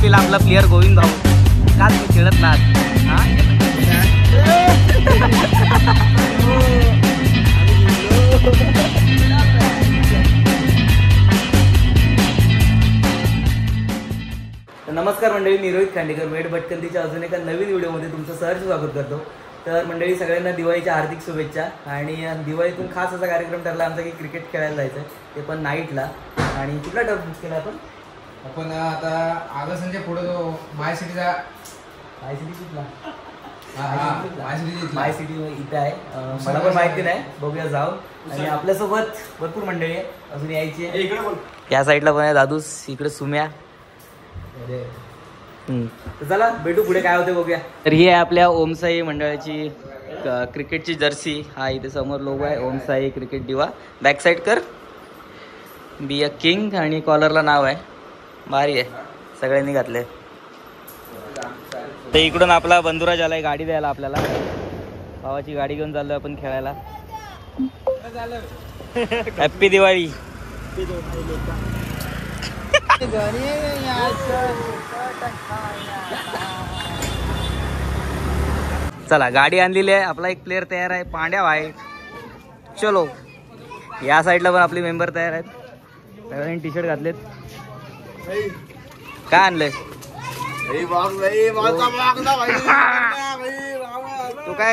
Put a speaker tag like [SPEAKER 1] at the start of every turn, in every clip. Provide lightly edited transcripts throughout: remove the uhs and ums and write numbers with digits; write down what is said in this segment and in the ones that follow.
[SPEAKER 1] असतील आपला प्लेअर गोविंद भाऊ. का तुम्ही खेळत नाहीत? नमस्कार मंडळी, मी रोहित खांडेकर वेड भटकंतीच्या अजून एका नवीन व्हिडिओमध्ये तुमचं सहर्ष स्वागत करतो. तर मंडळी, सगळ्यांना दिवाळीच्या हार्दिक शुभेच्छा. आणि दिवाळीतून खास असा कार्यक्रम ठरला आमचा की क्रिकेट खेळायला जायचं, ते पण नाईटला. आणि कुठला टर्फ बुक केला आपण
[SPEAKER 2] आता आगस्टच्या पुढे जो माय सिटीचा
[SPEAKER 1] माय सिटी कुठला
[SPEAKER 2] माय
[SPEAKER 1] सिटी इथे आहे. मला पण माहिती नाही, बघूया जाऊ. आणि आपल्यासोबत भरपूर मंडळी आहे अजून यायची आहे. या साईडला पण आहे दादूस, इकडे सुम्या. तर चला भेटू पुढे काय होते बघूया. तर ही आहे आपल्या ओमसाई मंडळाची क्रिकेटची जर्सी. हा इथे समोर लोगो आहे ओमसाई क्रिकेट दिवा. बॅक साईड कर, बी अ किंग आणि कॉलरला नाव आहे. भारी आहे, सगळ्यांनी घातले. तर इकडून आपला बंधुराज आलाय गाडी द्यायला आपल्याला. भावाची गाडी घेऊन चाललोय आपण खेळायला. हॅप्पी दिवाळी. चला गाडी आणलेली आहे. आपला एक प्लेअर तयार आहे, पांड्या भाई. चलो, या साईडला पण आपले मेंबर तयार आहेत. सगळ्यांनी टी शर्ट घातलेत. काय आणलंय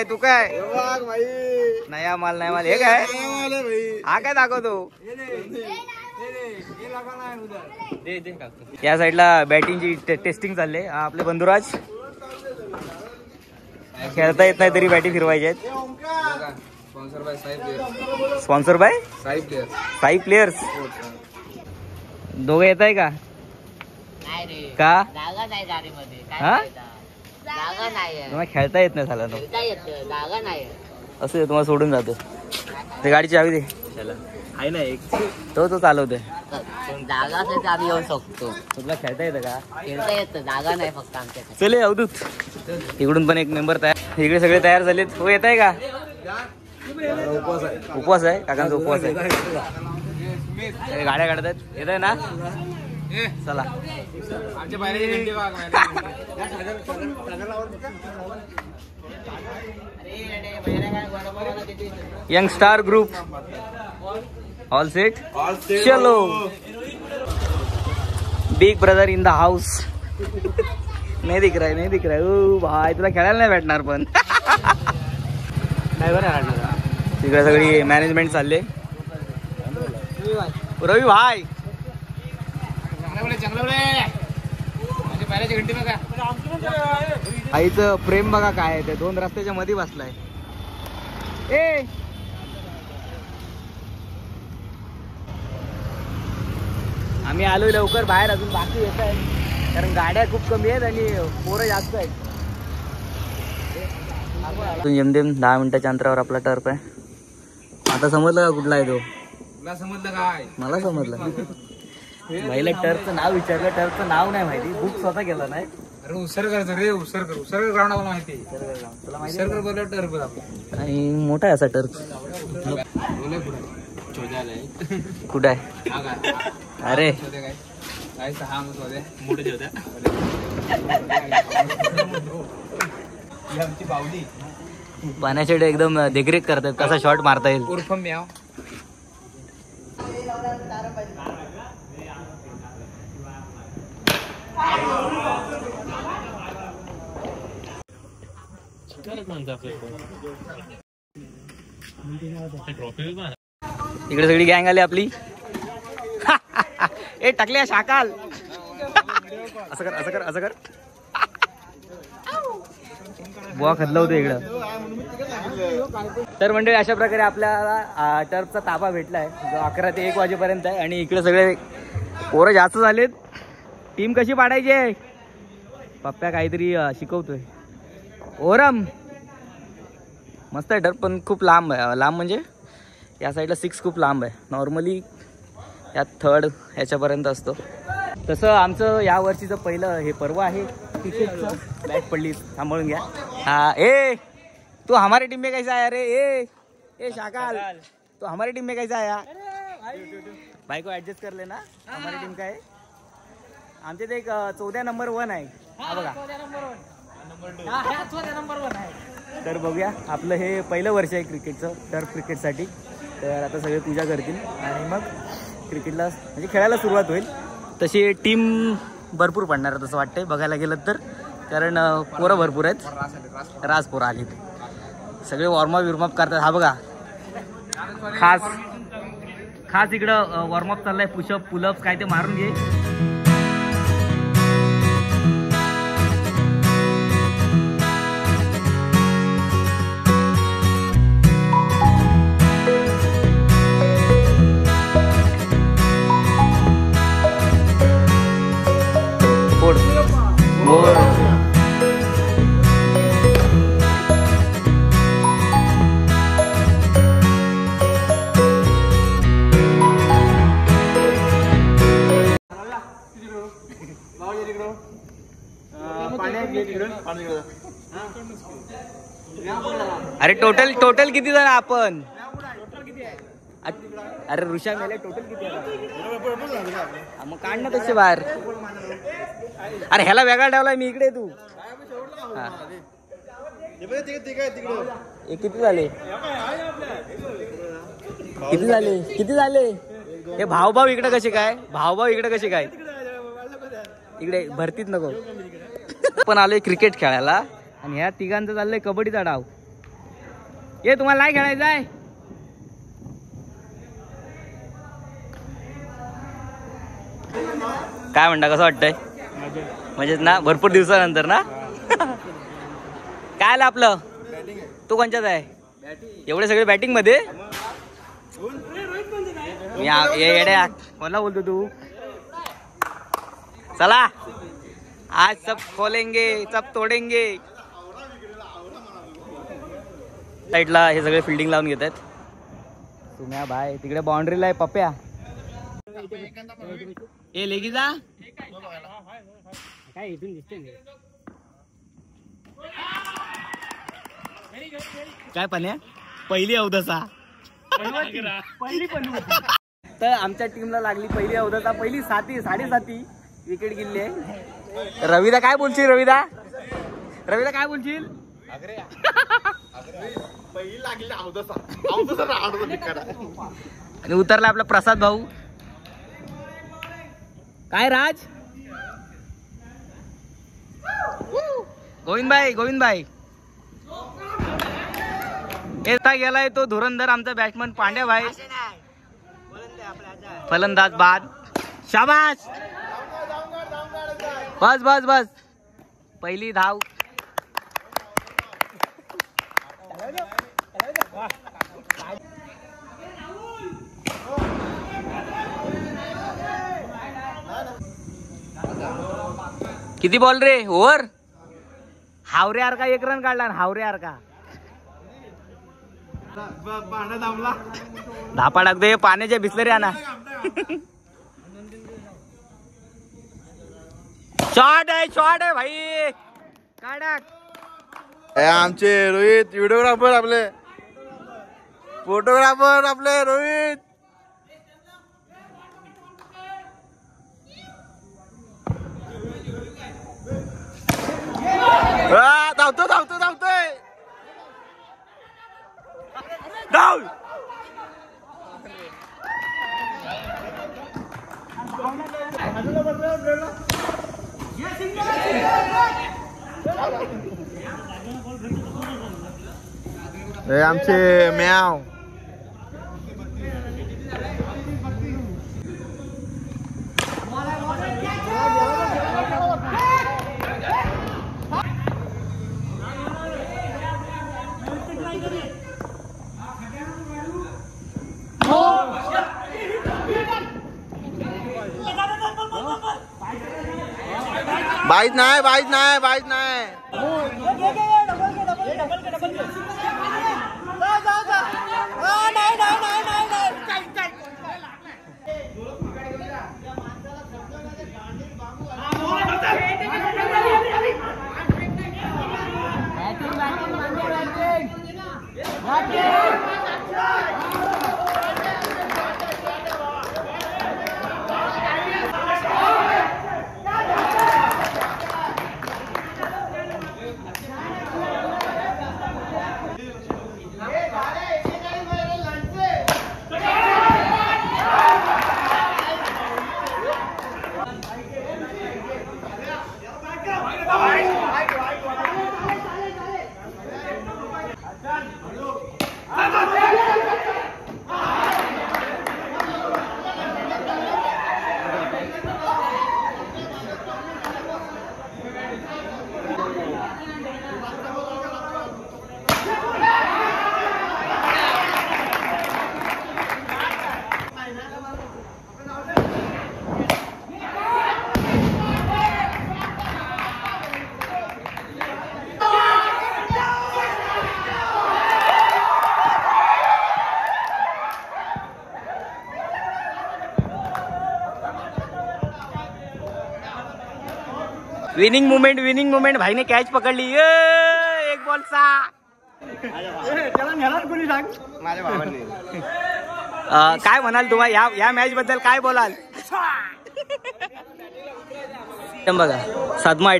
[SPEAKER 1] तू काय नया माल हे काय हा काय दाखवतो. या साईडला बॅटिंगची टेस्टिंग चालली आहे. आपले बंधुराज खेळता येत नाही तरी बॅटिंग फिरवायचे आहेत. Sponsor by Sai players. दोघं येत आहे का? तुम्हाला खेळता येत नाही झाला असं तुम्हाला सोडून जातो. ते गाडीची चावी दे. आहे ना एक तो चालवतोय.
[SPEAKER 3] जागा असेल तर आम्ही येऊ शकतो.
[SPEAKER 1] तुला खेळता येतं का?
[SPEAKER 3] खेळता येतं, जागा नाही फक्त आमच्या.
[SPEAKER 1] चले अवधूत. इकडून पण एक मेंबर तयार. इकडे सगळे तयार झालेत. हो येत आहे का? उपवास आहे काकांचा. उपवास आहे. गाड्या काढतात. येत आहे ना? चला young star group all set. चलो, big brother in the house. नाही दिख रहा है. ओ भाई, तुला खेळायला नाही भेटणार पण. नाही बरं, तिकडे सगळी मॅनेजमेंट चालले. रवी भाई आईचं प्रेम बघा काय आहे. ते दोन रस्त्याच्या मध्ये बसलाय. ए आम्ही आलोय लवकर बाहेर, अजून बाकी येत आहे कारण गाड्या खूप कमी आहेत आणि पोरं जास्त आहेत. यमदेम 10 मिनिटाच्या अंतरावर आपला टर्फ आहे. आता समजलं का कुठला आहे तो?
[SPEAKER 2] समजलं काय?
[SPEAKER 1] मला समजलं. भाईला टर्फचं नाव विचारलं, टर्फचं नाव नाही माहिती. बुक स्वतः केला नाही.
[SPEAKER 2] अरे उसरकर रे, उसरकर ग्राउंड मला माहिती आहे. तुला माहिती आहे? बोलला टर्फ आपला
[SPEAKER 1] आणि मोठा आहे असा टर्फ. कुठं आहे? अरे पाण्याचे एकदम देखरेख करतात कसा शॉट मारता येईल.
[SPEAKER 2] उर्फ म्याव.
[SPEAKER 1] इकडे सगळी गँग आली आपली. ए टाकल्या शाकाल. असं कर बुवा खदला होतं इकडं. तर मंडळी, अशा प्रकारे आपल्याला टर्फचा ताबा भेटलाय जो 11 ते 1 वाजेपर्यंत आहे. आणि इकडे सगळे पोरं जास्त झालेत. टीम कशी पाडायची आहे? पप्प्या काहीतरी शिकवतोय. ओरम मस्त आहे टर्फ, पण खूप लांब आहे. लांब म्हणजे या साईडला 6 खूप लांब आहे. नॉर्मली या 3rd ह्याच्यापर्यंत असतो. तसं आमचं या वर्षीचं पहिलं हे पर्व आहे क्रिकेटचं. बॅट पडली, सांभाळून घ्या. हा ए तू हमारी टीम में कैसा है? अरे ए शाकाल, तो हमारी टीम में कैसा है यार? भाई को एडजस्ट कर लेना. हमारी टीम का है. आमचे ते एक 14 नंबर 1 आहे. हा बघा. तर बघूया, आपलं हे पहिलं वर्ष आहे क्रिकेटचं, टर्फ क्रिकेटसाठी. तर आता सगळे पूजा करतील आणि मग क्रिकेटला म्हणजे खेळायला सुरुवात होईल. तशी टीम भरपूर पडणार आहे तसं वाटतंय बघायला गेलं तर, कारण पोरं भरपूर आहेत. रास पोरं आलीत, सगळे वॉर्मअप विर्मअप करतात. हा बघा, खास इकडं वॉर्मअप चाललाय. पुशअप पुलअप काय ते मारून घे. अरे टोटल किती जण आपण? अरे ऋषा मेले, टोटल किती मग काढ ना तसे बाहेर. अरे ह्याला वेगळा ठेवलाय मी, इकडे तू. किती झाले हे भाऊ इकडे कसे काय? भाऊ इकडे कसे काय? इकडे भरतीत नको. पण आलोय क्रिकेट खेळायला आणि ह्या तिघांचं चाललंय कबड्डीचा डाव. ये तुम्हाला नाही खेळायचं आहे? काय म्हणता, कसं वाटतंय? म्हणजेच ना, भरपूर दिवसानंतर ना. काय आलं आपलं? तू कोणच्यात आहे? एवढे सगळे बॅटिंग मध्ये? येड्या कोणाला बोलतो तू? चला आज सब खोलेंगे, सब तोडेंगे. साईडला हे सगळे फिल्डिंग लावून घेत आहेत. तुम्ही बाय तिकडे बाउंड्रीला आहे पप्प्या. ए लेगी जा काय इथून दिसते काय पाण्या पहिली अवदसा. तर आमच्या टीमला लागली पहिली अवदसा, पहिली 7.5 विकेट गेली आहे. रविदा काय बोलशील? रविदा काय बोलशील? आणि उतरला आपला प्रसाद भाऊ. काय राज? गोविंदभाई येता गेलाय तो धुरंधर आमचा बॅट्समन पांड्या भाई. फलंदाज बाद. शाबास. बस पहिली धाव. किती बॉल रे ओव्हर? हावऱ्यार का 1 रन काढला. हावऱ्यार का धापा टाकतोय. पाण्याच्या बिस्लरी आणा. शॉट आहे भाई. काढा.
[SPEAKER 4] आमचे रोहित व्हिडिओग्राफर, आपले फोटोग्राफर, आपले रोहित. धावतोय धाव. आमचे म्याव. बाईच नाही.
[SPEAKER 1] विनिंग मुवमेंट भाईने कॅच पकडली एक बॉलचा. काय म्हणाल तुम्हाला या मॅच बद्दल काय बोलाल? बघा साधमा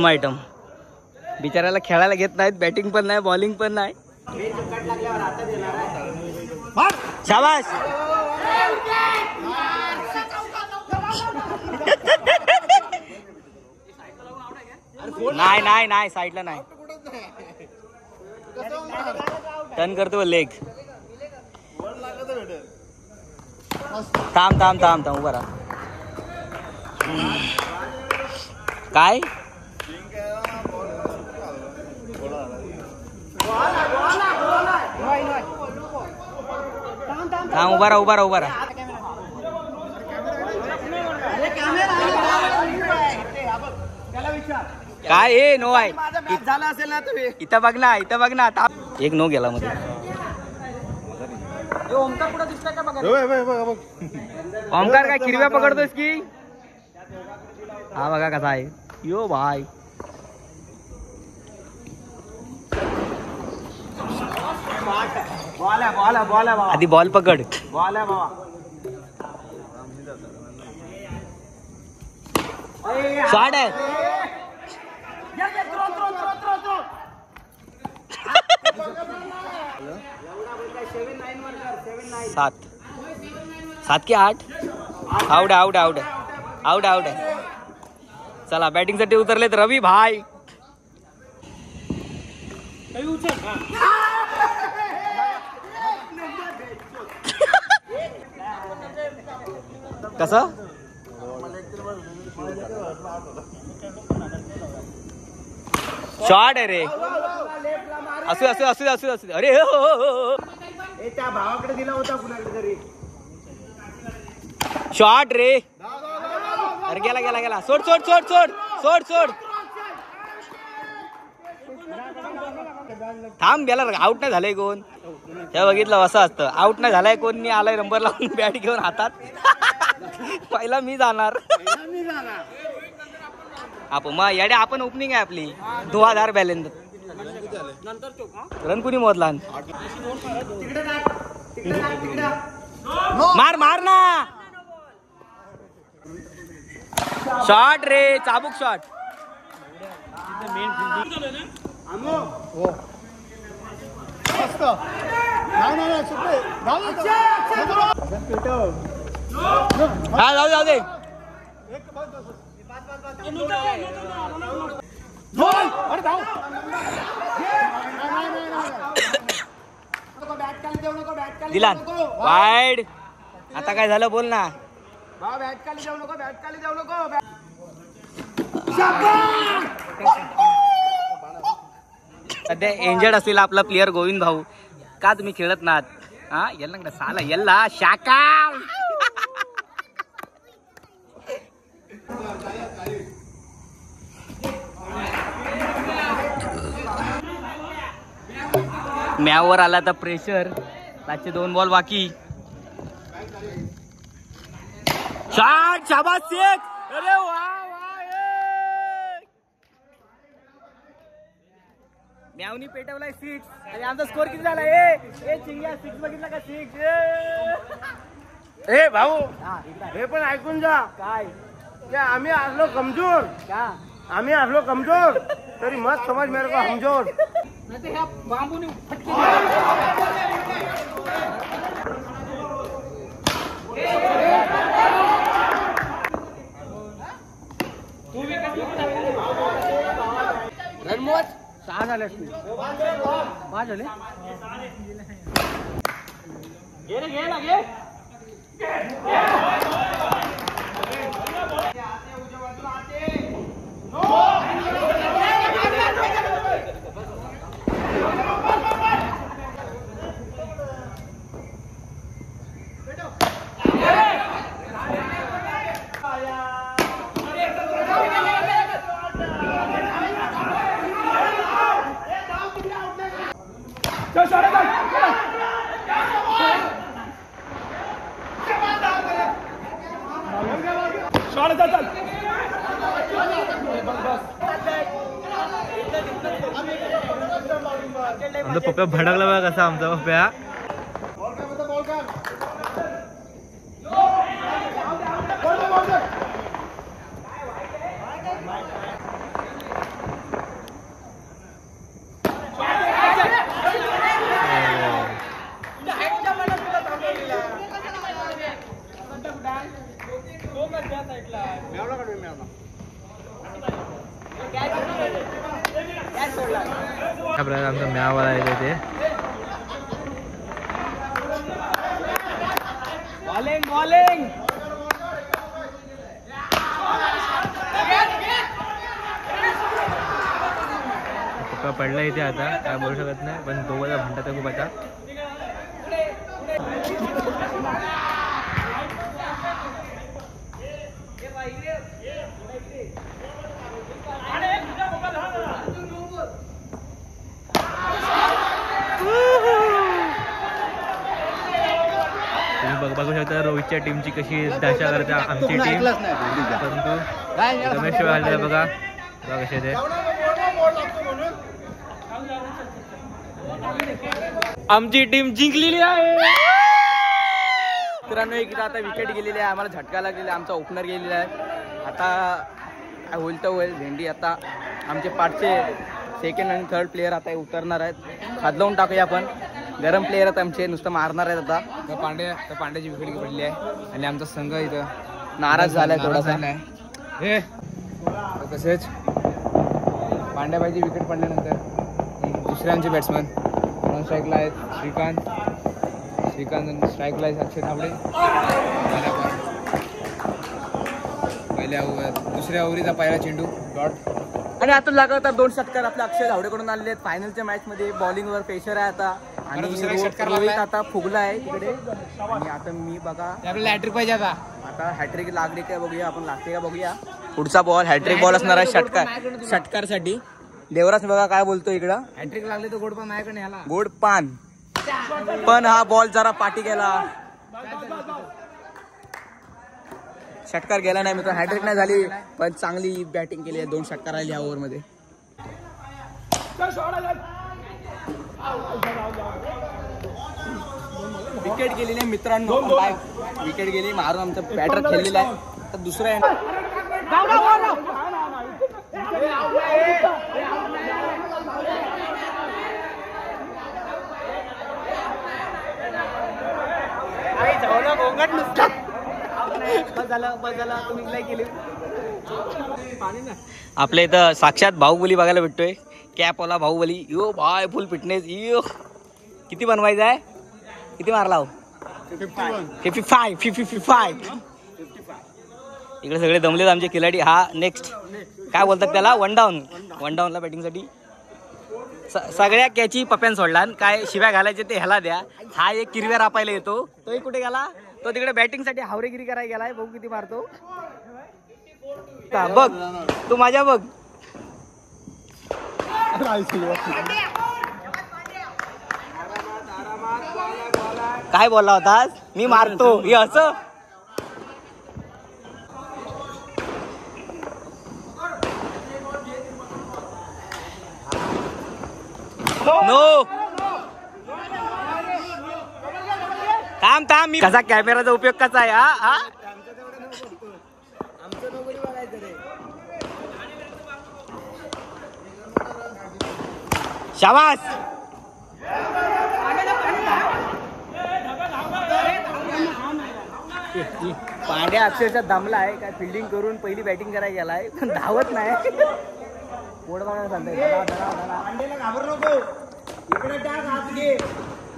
[SPEAKER 1] आयटम बिचाराला खेळायला घेत नाहीत, बॅटिंग पण नाही बॉलिंग पण नाही. शाबास. नाही साईडला नाही, टर्न करतो लेग. थांब उभा राहा. काय थांब उभा राहा. काय हे नो आहे झाला असेल ना तुम्ही. इथं बघ ना एक नो गेला मध्ये. ओमकार कुठं दिसतोय का बघा. ओमकार काय किरव्या पकडतोस की? हा बघा कसा आहे यो भाई. आधी बॉल पकड. शॉट आहे. 7 की 8. आउट आहे. चला बॅटिंग साठी उतरलेत रवी भाई. कसं शॉट आहे रे. असू अरे हो. त्या भावाकडे दिला होता कुणाकडे तरी. शॉट रे. अरे गेला. सोड. थांब गेला. आउट नाही झालंय कोण. हे बघितलं असं असतं. आउट नाही झालाय कोण. मी आलाय नंबर लावून बॅट घेऊन हातात. पहिला मी जाणार. आपण ओपनिंग आहे आपली. 2000 बॅलन्स. रन कुणी मोजला. मार ना. शॉट रे. चाबूक शॉट. जाऊ दे. दिला वाईड. आता काय झालं बोल ना. सध्या इंजर्ड असलेला आपला प्लेअर गोविंद भाऊ. का तुम्ही खेळत नात? हा यल्ला साला यल्ला शाका. मॅवर आला तर प्रेशर. त्याचे 2 बॉल बाकी. शॉट. शाबास शेख. अरे वा. मॅवनी पेटवलाय 6. आणि आमचा स्कोर किती झाला? ए चिंग्या 6 बघितला का? 6.
[SPEAKER 5] ए भाऊ हे पण ऐकून जा.
[SPEAKER 1] काय
[SPEAKER 5] आम्ही असलो कमजोर.
[SPEAKER 1] का
[SPEAKER 5] आम्ही असलो कमजोर तरी मत समज मेरे को हमजोर.
[SPEAKER 2] बांबूने फटके.
[SPEAKER 5] रणमोज 6 झाले असतील. 5 झाले.
[SPEAKER 1] घे.
[SPEAKER 5] चल
[SPEAKER 1] आमचा पप्प्या भडकला बघा कसा आमचा पप्प्या. आमचा म्यावाला येते ते बॉलिंग पप्पा पडला इथे आता काय बोलू शकत नाही पण दोघांचा भांडा तर खूप आता. बघू शकता रोहितच्या टीमची कशी दशा करते आमची टीम. परंतु रमेश शिवाय बघा कसे ते आमची टीम जिंकलेली आहे. मित्रांनो इकडे आता विकेट गेलेली आहे, आम्हाला झटका लागलेला आहे, आमचा ओपनर गेलेला आहे. आता काय होईल तर होईल. भेंडी आता आमचे पाठचे सेकंड आणि थर्ड प्लेयर आता उतरणार आहेत. खादलावून टाकूया आपण. गरम प्लेयर आहेत आमचे, नुसतं मारणार आहेत आता. तर पांड्याची विकेट पडली आहे आणि आमचा संघ इथं नाराज झालाय थोडासा. हे तसेच पांड्याबाईची विकेट पडल्यानंतर दुसरे आमचे बॅट्समन ऑन स्ट्राईकला आहेत श्रीकांत स्ट्राईकला आहे अक्षय धावडे. दुसऱ्या ओव्हरीचा पहिला चेंडू डॉट आणि आता लगातार 2 षटकार आपल्या अक्षय धावडेकडून आलेले आहेत. फायनलच्या मॅच मध्ये बॉलिंगवर प्रेशर आहे आता आणि रोहित आता फुगला आहे तिकडे. आणि आता मी बघा आपल्याला हॅट्रिक पाहिजे आता हॅट्रिक लागली काय बघूया आपण, लागते का बघूया. पुढचा बॉल हॅट्रिक बॉल असणार आहे षटकारसाठी. देवराज बघा काय बोलतो इकडं. हॅट्रिक लागले तर गोड पान माझ्याकडे आला. गोड पान पण हा बॉल जरा पाठी गेला, षटकार गेला नाही मित्र. हॅट्रिक नाही झाली पण चांगली बॅटिंग केली आहे. 2 षटकार आले या ओव्हर मध्ये. विकेट गेलेली आहे मित्रांनो. विकेट गेली मारून आमचा बॅटर खेळलेला आहे. तर दुसरा आहे आपल्या इथं साक्षात बाहुबली बघायला भेटतोय. कॅपवाला बाहुबली. यो बाय फुल फिटनेस. यो किती बनवायचं आहे, किती मारला हो? 55. इकडे सगळे दमलेत आमचे खिलाडी. हा नेक्स्ट काय बोलतात त्याला, वन डाऊनला बॅटिंगसाठी सगळ्या कॅची पप्प्यान सोडला. काय शिव्या घालायचे ते ह्याला द्या. हा एक किरव्या रापायला येतो, तोही कुठे गेला? तो तिकडे बॅटिंगसाठी हावरेगिरी करायला गेलाय. बघू किती मारतो. बघ तू माझ्या बघ. काय बोलला होतास? मी मारतो हे असं. नो थांब मी कसा कॅमेराचा उपयोग कसा आहे हा. शाबास. पांड्या अक्षरशः दमला आहे. काय फिल्डिंग करून पहिली बॅटिंग करायला गेलाय पण धावत नाही. पोट बघायला सांगताय. घाबरू नको, इकडे टाक, हात घे,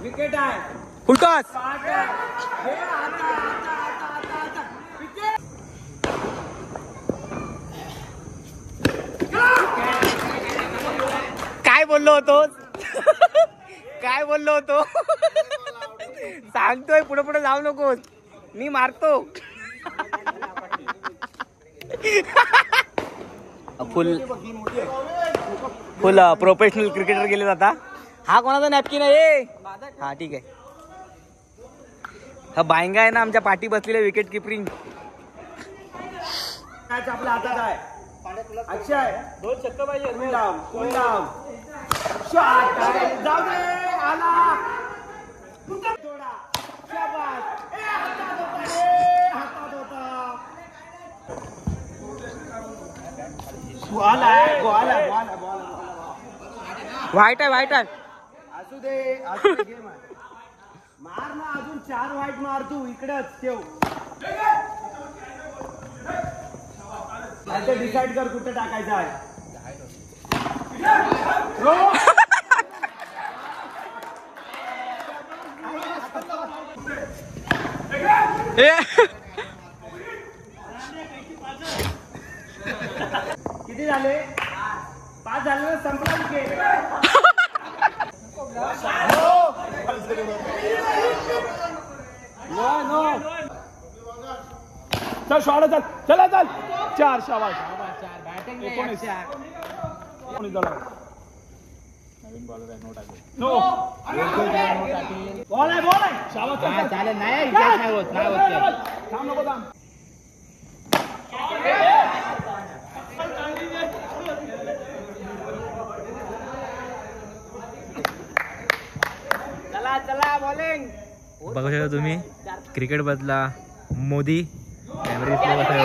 [SPEAKER 1] विकेट आहे. फुलटॉस. काय बोललो होतो काय बोललो होतो सांगतोय. पुढे पुढे जाऊ नकोस, मी मारतो. फुल प्रोफेशनल क्रिकेटर गेले आता. हा कोणाचा नॅपकिन आहे? हा ठीक आहे. हा बायंगा आहे ना आमच्या पाठी बसलेल्या विकेट किपरिंग. आपल्या हातात आहे. अक्षय 2 छक्के पाहिजे.
[SPEAKER 5] जाऊ दे आला
[SPEAKER 1] व्हाईट आहे
[SPEAKER 5] असू दे गेम आहे. मार ना अजून 4 वाईट मार तू इकडेच ठेव. आता डिसाइड कर कुठे टाकायचं आहे. किती झाले? 5 झाले ना, संपला खेळ. चल शॉट चल चला चल 4 शाबाश 19 नो बॉल आहे शाबाश चालेल नाही होत थांब नको थांब. चला बॉलिंग.
[SPEAKER 1] बघू शकता तुम्ही क्रिकेट बदला मोदी कॅमेरे स्लो होते.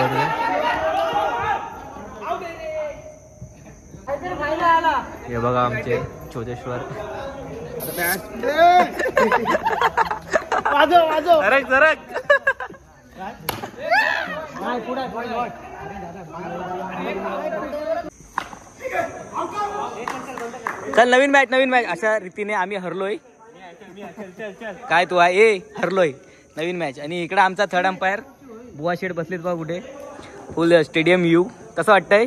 [SPEAKER 1] हे बघा आमचे चोदेश्वर. सरक चल नवीन मॅच अशा रीतीने आम्ही हरलोय. काय तू आहे हरलोय नवीन मॅच. आणि इकडे आमचा थर्ड अंपायर बुवा शेठ बसलेत बघा कुठे. फुल स्टेडियम व्ह्यू. कसं वाटतंय?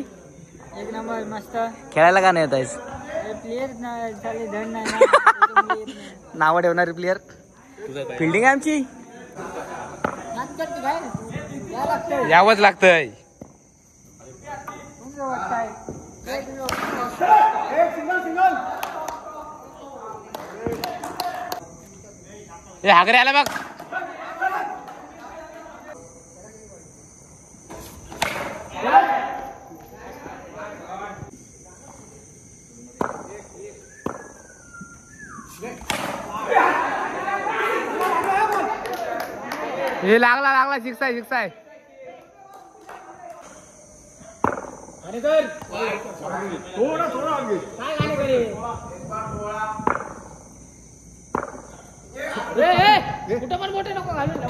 [SPEAKER 6] एक नंबर मस्त.
[SPEAKER 1] खेळायला का नाही येत आहेस?
[SPEAKER 6] प्लेयर
[SPEAKER 1] नावं ठेवणारे प्लेयर. फिल्डिंग आहे आमची. यावंच लागतंय. हागरे आला बघ. हे लागला सिक्स आहे.
[SPEAKER 5] थोडा आगे
[SPEAKER 6] कुठं पण मोठे नको घालून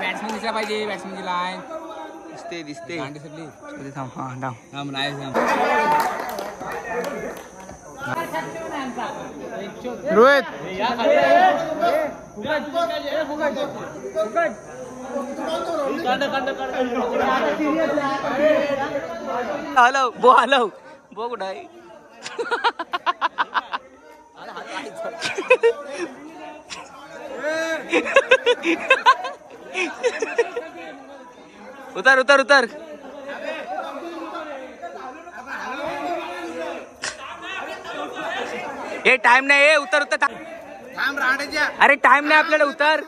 [SPEAKER 2] बॅट्समन दिसला पाहिजे. बॅट्समनची लाईन
[SPEAKER 4] दिसते
[SPEAKER 1] थांब. हा थांब.
[SPEAKER 4] रोहित
[SPEAKER 1] हॅलो बो कुठं आहे? उतर हे टाइम नाही. उतर
[SPEAKER 4] थांब राहण्याच्या.
[SPEAKER 1] अरे टाइम नाही आपल्याला. उतर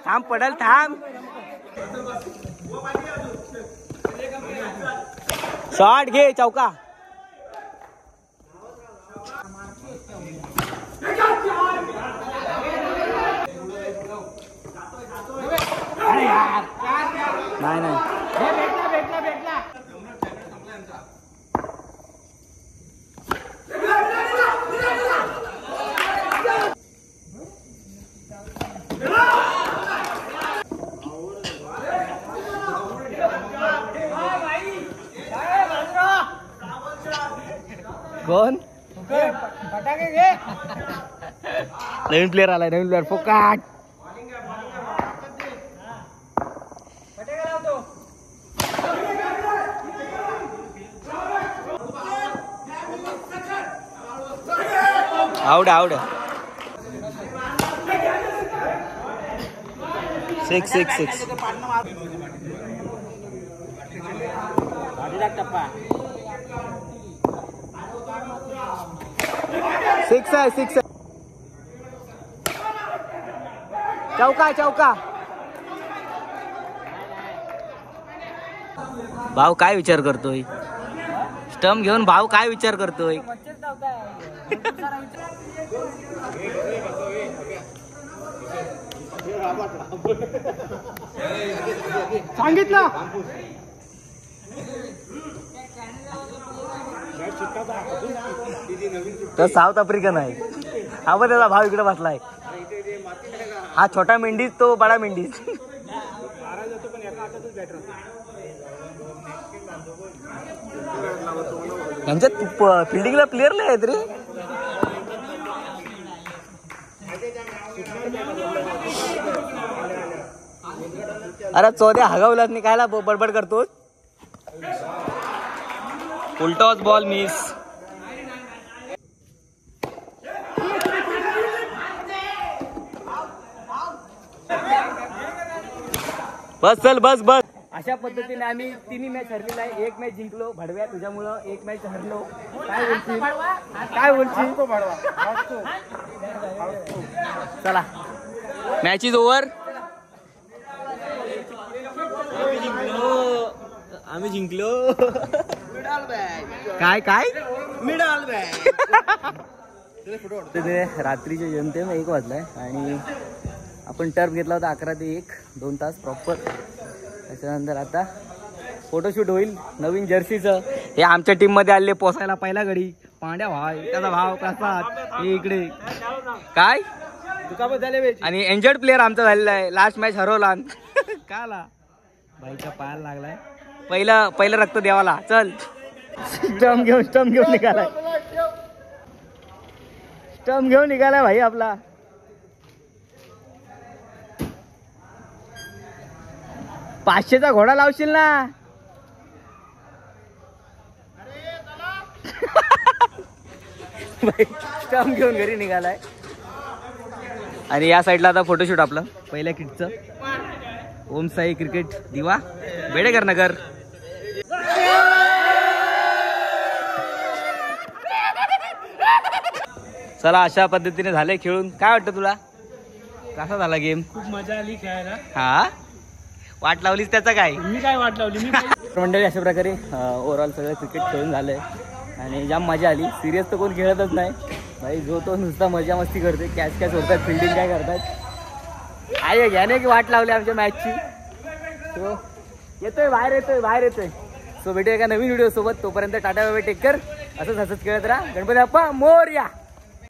[SPEAKER 1] थांब पडल थांब. शॉट घे चौका. नाही
[SPEAKER 5] भेटला
[SPEAKER 1] कोण?
[SPEAKER 5] फटाके घे.
[SPEAKER 1] नवीन प्लेअर आलाय. फोकाट. आवड 6
[SPEAKER 5] पहिला टप्पा.
[SPEAKER 1] 6 आहे 6. चौका चौका. भाऊ काय विचार करतोय? स्टंप घेऊन भाऊ काय विचार करतोय?
[SPEAKER 5] सांगितलं.
[SPEAKER 1] तो साऊथ आफ्रिकन आहे. हा पण त्याचा भाव इकडे बसलाय. हा छोटा मेंढीच तो बडा मेंढीच. यांच्यात फिल्डिंगला प्लेअर लय आहेत रे. अरे चौद्या हगवलाच नाही कायला बडबड करतोस. उलटॉच बॉल मिस. बस चल बस बस. अशा पद्धतीने आम्ही तिन्ही मॅच हरलेला आहे. एक मॅच जिंकलो भडव्या तुझ्यामुळं. एक मॅच हरलो. काय बोलशील? काय बोलशील? चला मॅच इज ओव्हर. आम्ही जिंकलो. काय काय
[SPEAKER 5] मिडाल बॅग.
[SPEAKER 1] रात्रीचे जेमतेम 1 वाजलाय आणि आपण टर्फ घेतला होता 11 ते 1 2 तास प्रॉपर. त्याच्यानंतर आता फोटोशूट होईल नवीन जर्सीचं. हे आमच्या टीम मध्ये आले पोसायला पहिला गडी पांड्या भाव त्याचा भाव कसा हे इकडे काय
[SPEAKER 5] दुखापत झाले.
[SPEAKER 1] आणि इंजर्ड प्लेअर आमचा झालेला आहे. लास्ट मॅच हरवला काला बाईच्या पायाला लागलाय. पहिलं रक्त देवाला. चल स्टंप घेऊन निघालाय. स्टंप घेऊन निघालाय भाई आपला. पाचशेचा घोडा लावशील ना. स्टंप घेऊन घरी निघालाय. आणि या साईडला आता फोटोशूट आपलं पहिल्या किटचं. ओम साई क्रिकेट दिवा बेडेकर नगर. चला अशा पद्धतीने झाले खेळून. काय वाटतं तुला कसा झाला गेम?
[SPEAKER 5] खूप मजा आली खेळायला.
[SPEAKER 1] हा वाट लावलीस त्याचा काय?
[SPEAKER 5] मी काय वाट लावली.
[SPEAKER 1] मंडळी अशा प्रकारे ओव्हरऑल सगळं क्रिकेट खेळून झालंय आणि जाम मजा आली. सिरियस तर कोण खेळतच नाही भाई. जो तो नुसता मजा मस्ती करते. कॅच होतात फिल्डिंग काय करतात. आहे घ्याने की वाट लावली आमच्या मॅचची. तो येतोय बाहेर येतोय. सो भेटूया एका नवीन व्हिडिओ सोबत. तोपर्यंत tata bye bye. Take care. असंच खेळत राहा. गणपती बाप्पा मोरया.